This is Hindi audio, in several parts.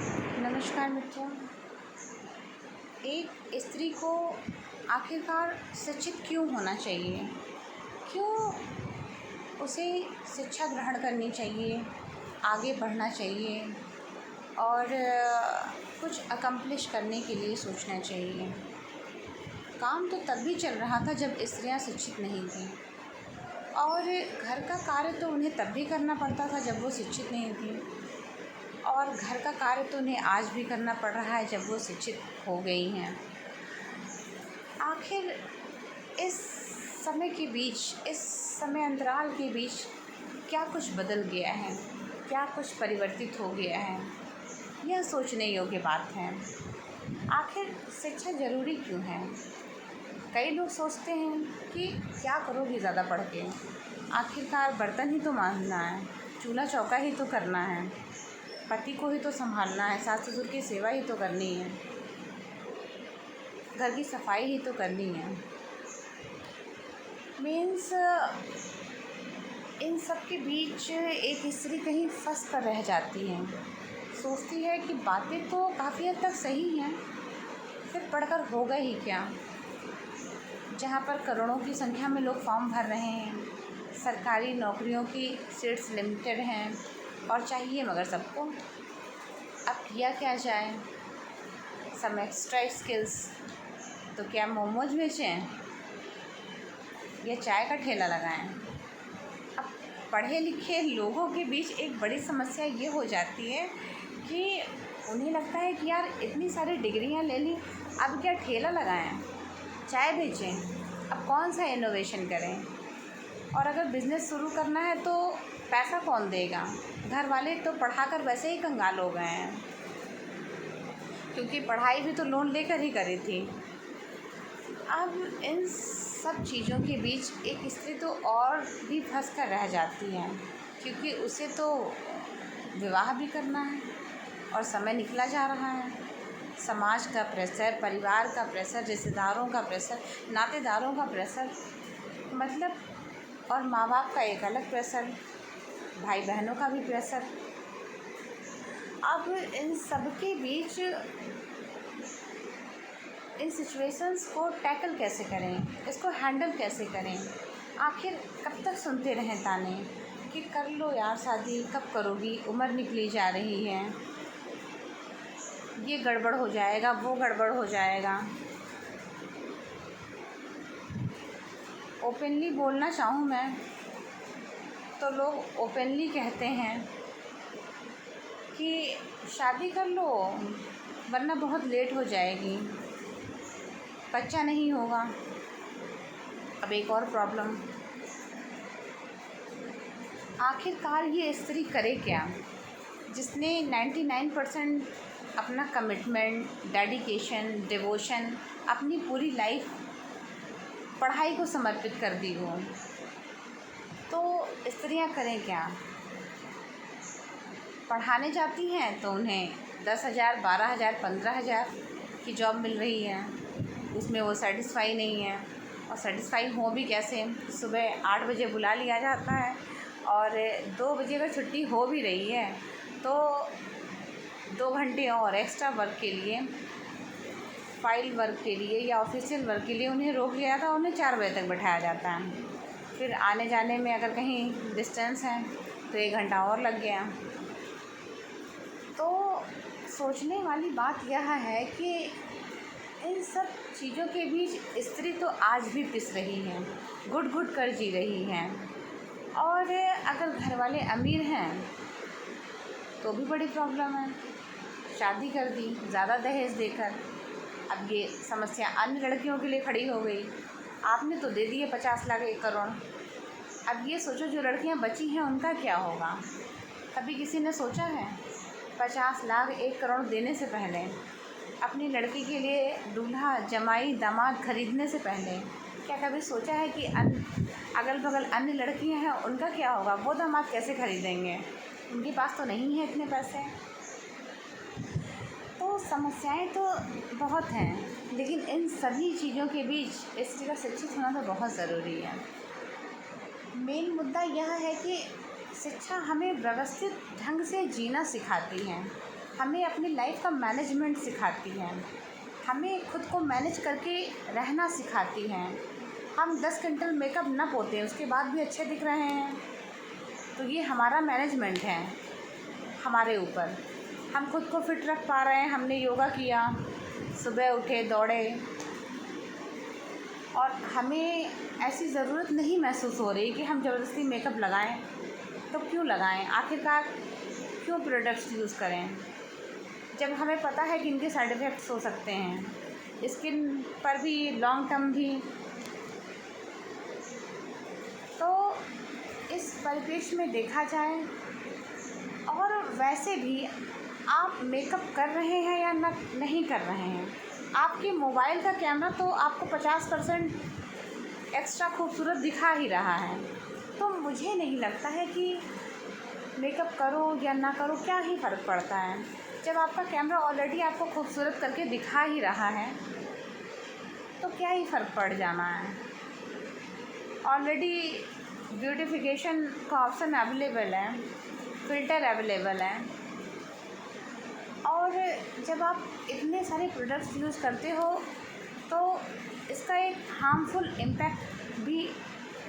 नमस्कार मित्रों। एक स्त्री को आखिरकार शिक्षित क्यों होना चाहिए? क्यों उसे शिक्षा ग्रहण करनी चाहिए, आगे बढ़ना चाहिए और कुछ अकम्प्लिश करने के लिए सोचना चाहिए? काम तो तब भी चल रहा था जब स्त्रियां शिक्षित नहीं थीं, और घर का कार्य तो उन्हें तब भी करना पड़ता था जब वो शिक्षित नहीं थीं, और घर का कार्य तो उन्हें आज भी करना पड़ रहा है जब वो शिक्षित हो गई हैं। आखिर इस समय के बीच, इस समय अंतराल के बीच क्या कुछ बदल गया है, क्या कुछ परिवर्तित हो गया है? यह सोचने योग्य बात है। आखिर शिक्षा ज़रूरी क्यों है? कई लोग सोचते हैं कि क्या करोगी ज़्यादा पढ़ के, आखिरकार बर्तन ही तो मांजना है, चूल्हा चौका ही तो करना है, पति को ही तो संभालना है, सास ससुर की सेवा ही तो करनी है, घर की सफाई ही तो करनी है। मीन्स इन सब के बीच एक स्त्री कहीं फंस कर रह जाती है। सोचती है कि बातें तो काफ़ी हद तक सही हैं, फिर पढ़कर होगा ही क्या? जहाँ पर करोड़ों की संख्या में लोग फॉर्म भर रहे हैं, सरकारी नौकरियों की सीट्स लिमिटेड हैं और चाहिए मगर सबको। अब किया क्या जाए? सम एक्स्ट्रा स्किल्स, तो क्या मोमोज बेचें या चाय का ठेला लगाएं? अब पढ़े लिखे लोगों के बीच एक बड़ी समस्या ये हो जाती है कि उन्हें लगता है कि यार इतनी सारी डिग्रियां ले ली, अब क्या ठेला लगाएं, चाय बेचें, अब कौन सा इनोवेशन करें? और अगर बिज़नेस शुरू करना है तो पैसा कौन देगा? घर वाले तो पढ़ाकर वैसे ही कंगाल हो गए हैं, क्योंकि पढ़ाई भी तो लोन लेकर ही करी थी। अब इन सब चीज़ों के बीच एक स्त्री तो और भी फंस कर रह जाती है, क्योंकि उसे तो विवाह भी करना है और समय निकला जा रहा है। समाज का प्रेशर, परिवार का प्रेशर, रिश्तेदारों का प्रेशर, नातेदारों का प्रेशर, मतलब, और माँ बाप का एक अलग प्रेशर, भाई बहनों का भी प्रेशर। अब इन सब के बीच इन सिचुएशंस को टैकल कैसे करें, इसको हैंडल कैसे करें? आखिर कब तक सुनते रहें ताने कि कर लो यार शादी, कब करोगी, उम्र निकली जा रही है, ये गड़बड़ हो जाएगा, वो गड़बड़ हो जाएगा। ओपनली बोलना चाहूँ मैं तो लोग ओपनली कहते हैं कि शादी कर लो वरना बहुत लेट हो जाएगी, बच्चा नहीं होगा। अब एक और प्रॉब्लम, आखिरकार ये स्त्री करे क्या जिसने 99% अपना कमिटमेंट, डेडिकेशन, डिवोशन, अपनी पूरी लाइफ पढ़ाई को समर्पित कर दी हो? तो स्त्रियां करें क्या? पढ़ाने जाती हैं तो उन्हें 10,000, 12,000, 15,000 की जॉब मिल रही है, उसमें वो सेटिस्फाई नहीं है। और सेटिस्फाई हो भी कैसे? सुबह 8 बजे बुला लिया जाता है और 2 बजे अगर छुट्टी हो भी रही है तो 2 घंटे और एक्स्ट्रा वर्क के लिए, फाइल वर्क के लिए या ऑफिशियल वर्क के लिए उन्हें रोक लिया था, उन्हें 4 बजे तक बैठाया जाता है। फिर आने जाने में अगर कहीं डिस्टेंस है तो 1 घंटा और लग गया। तो सोचने वाली बात यह है कि इन सब चीज़ों के बीच स्त्री तो आज भी पिस रही है, घुट-घुट कर जी रही हैं। और अगर घर वाले अमीर हैं तो भी बड़ी प्रॉब्लम है, शादी कर दी ज़्यादा दहेज देकर। अब ये समस्या अन्य लड़कियों के लिए खड़ी हो गई। आपने तो दे दिए 50 लाख 1 करोड़, अब ये सोचो जो लड़कियां बची हैं उनका क्या होगा? कभी किसी ने सोचा है? 50 लाख 1 करोड़ देने से पहले, अपनी लड़की के लिए दूल्हा, जमाई, दामाद खरीदने से पहले क्या कभी सोचा है कि अगल बगल अन्य लड़कियां हैं उनका क्या होगा? वो दामाद कैसे खरीदेंगे? उनके पास तो नहीं है इतने पैसे। तो समस्याएं तो बहुत हैं, लेकिन इन सभी चीज़ों के बीच स्त्री का शिक्षित होना तो बहुत ज़रूरी है। मेन मुद्दा यह है कि शिक्षा हमें व्यवस्थित ढंग से जीना सिखाती है, हमें अपनी लाइफ का मैनेजमेंट सिखाती हैं, हमें खुद को मैनेज करके रहना सिखाती हैं। हम 10 क्विंटल मेकअप ना पोते हैं उसके बाद भी अच्छे दिख रहे हैं, तो ये हमारा मैनेजमेंट है हमारे ऊपर। हम खुद को फिट रख पा रहे हैं, हमने योगा किया, सुबह उठे, दौड़े, और हमें ऐसी ज़रूरत नहीं महसूस हो रही कि हम ज़बरदस्ती मेकअप लगाएं। तो क्यों लगाएं? आखिरकार क्यों प्रोडक्ट्स यूज़ करें जब हमें पता है कि इनके साइड इफ़ेक्ट्स हो सकते हैं, स्किन पर भी, लॉन्ग टर्म भी। तो इस परिप्रेक्ष्य में देखा जाए, और वैसे भी आप मेकअप कर रहे हैं या नहीं कर रहे हैं, आपके मोबाइल का कैमरा तो आपको 50% एक्स्ट्रा खूबसूरत दिखा ही रहा है। तो मुझे नहीं लगता है कि मेकअप करो या ना करो क्या ही फ़र्क पड़ता है, जब आपका कैमरा ऑलरेडी आपको खूबसूरत करके दिखा ही रहा है तो क्या ही फ़र्क पड़ जाना है। ऑलरेडी ब्यूटिफिकेशन का ऑप्शन अवेलेबल है, फ़िल्टर अवेलेबल है, और जब आप इतने सारे प्रोडक्ट्स यूज़ करते हो तो इसका एक हार्मफुल इम्पैक्ट भी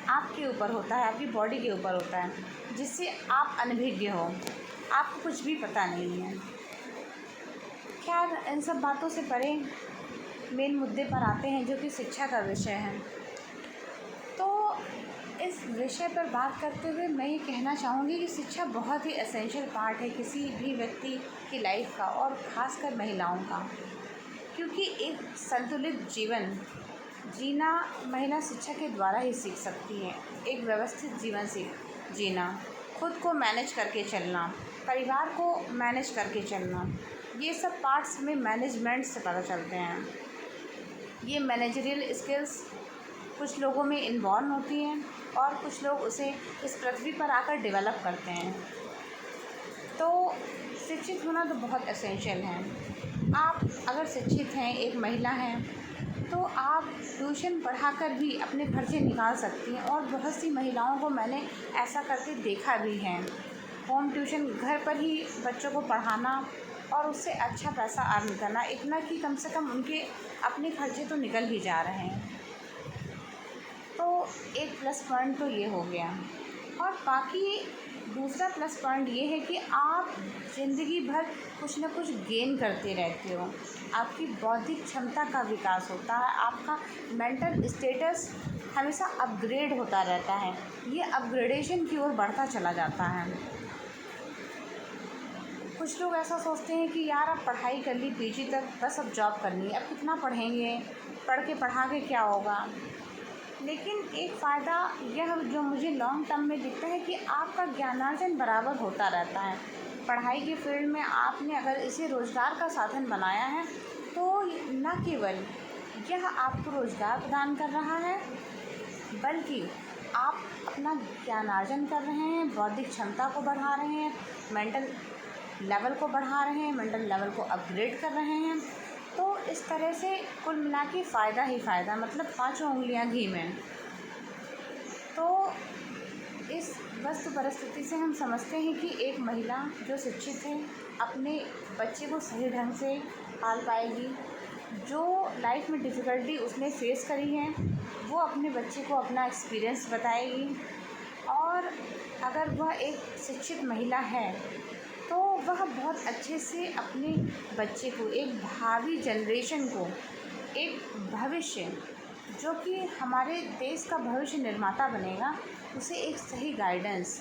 आपके ऊपर होता है, आपकी बॉडी के ऊपर होता है, जिससे आप अनभिज्ञ हो, आपको कुछ भी पता नहीं है। खैर, इन सब बातों से परे मेन मुद्दे पर आते हैं जो कि शिक्षा का विषय है। तो इस विषय पर बात करते हुए मैं ये कहना चाहूँगी कि शिक्षा बहुत ही एसेंशियल पार्ट है किसी भी व्यक्ति की लाइफ का, और ख़ासकर महिलाओं का, क्योंकि एक संतुलित जीवन जीना महिला शिक्षा के द्वारा ही सीख सकती है। एक व्यवस्थित जीवन जीना, खुद को मैनेज करके चलना, परिवार को मैनेज करके चलना, ये सब पार्ट्स में मैनेजमेंट से पता चलते हैं। ये मैनेजरियल स्किल्स कुछ लोगों में इन्वॉल्व होती हैं और कुछ लोग उसे इस पृथ्वी पर आकर डेवलप करते हैं। तो शिक्षित होना तो बहुत एसेंशियल है। आप अगर शिक्षित हैं, एक महिला हैं, तो आप ट्यूशन पढ़ाकर भी अपने खर्चे निकाल सकती हैं, और बहुत सी महिलाओं को मैंने ऐसा करके देखा भी है। होम ट्यूशन, घर पर ही बच्चों को पढ़ाना और उससे अच्छा पैसा अर्न करना, इतना कि कम से कम उनके अपने खर्चे तो निकल ही जा रहे हैं। तो एक प्लस पॉइंट तो ये हो गया, और बाकी दूसरा प्लस पॉइंट ये है कि आप ज़िंदगी भर कुछ न कुछ गेन करते रहते हो, आपकी बौद्धिक क्षमता का विकास होता है, आपका मेंटल स्टेटस हमेशा अपग्रेड होता रहता है, ये अपग्रेडेशन की ओर बढ़ता चला जाता है। कुछ लोग ऐसा सोचते हैं कि यार अब पढ़ाई कर ली पीजी तक, बस अब जॉब करनी है, अब कितना पढ़ेंगे, पढ़ा के क्या होगा। लेकिन एक फ़ायदा यह जो मुझे लॉन्ग टर्म में दिखता है कि आपका ज्ञानार्जन बराबर होता रहता है। पढ़ाई के फील्ड में आपने अगर इसे रोज़गार का साधन बनाया है, तो न केवल यह आपको रोज़गार प्रदान कर रहा है, बल्कि आप अपना ज्ञानार्जन कर रहे हैं, बौद्धिक क्षमता को बढ़ा रहे हैं, मेंटल लेवल को बढ़ा रहे हैं, मेंटल लेवल को अपग्रेड कर रहे हैं। तो इस तरह से कुल मिला के फ़ायदा ही फ़ायदा, मतलब पाँचों उंगलियां घी में। तो इस वस्तु परिस्थिति से हम समझते हैं कि एक महिला जो शिक्षित है अपने बच्चे को सही ढंग से पाल पाएगी। जो लाइफ में डिफ़िकल्टी उसने फेस करी है वो अपने बच्चे को अपना एक्सपीरियंस बताएगी, और अगर वह एक शिक्षित महिला है तो वह बहुत अच्छे से अपने बच्चे को, एक भावी जनरेशन को, एक भविष्य जो कि हमारे देश का भविष्य निर्माता बनेगा, उसे एक सही गाइडेंस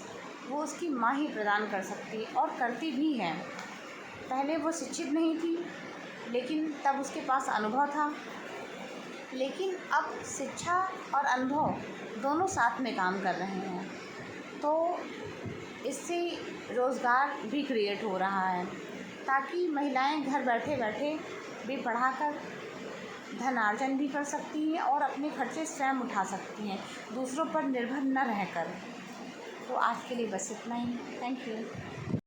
वो उसकी माँ ही प्रदान कर सकती है, और करती भी है। पहले वो शिक्षित नहीं थी, लेकिन तब उसके पास अनुभव था, लेकिन अब शिक्षा और अनुभव दोनों साथ में काम कर रहे हैं। तो इससे रोज़गार भी क्रिएट हो रहा है, ताकि महिलाएं घर बैठे बैठे भी पढ़ाकर धनार्जन भी कर सकती हैं और अपने खर्चे स्वयं उठा सकती हैं, दूसरों पर निर्भर न रहकर। तो आज के लिए बस इतना ही। Thank you.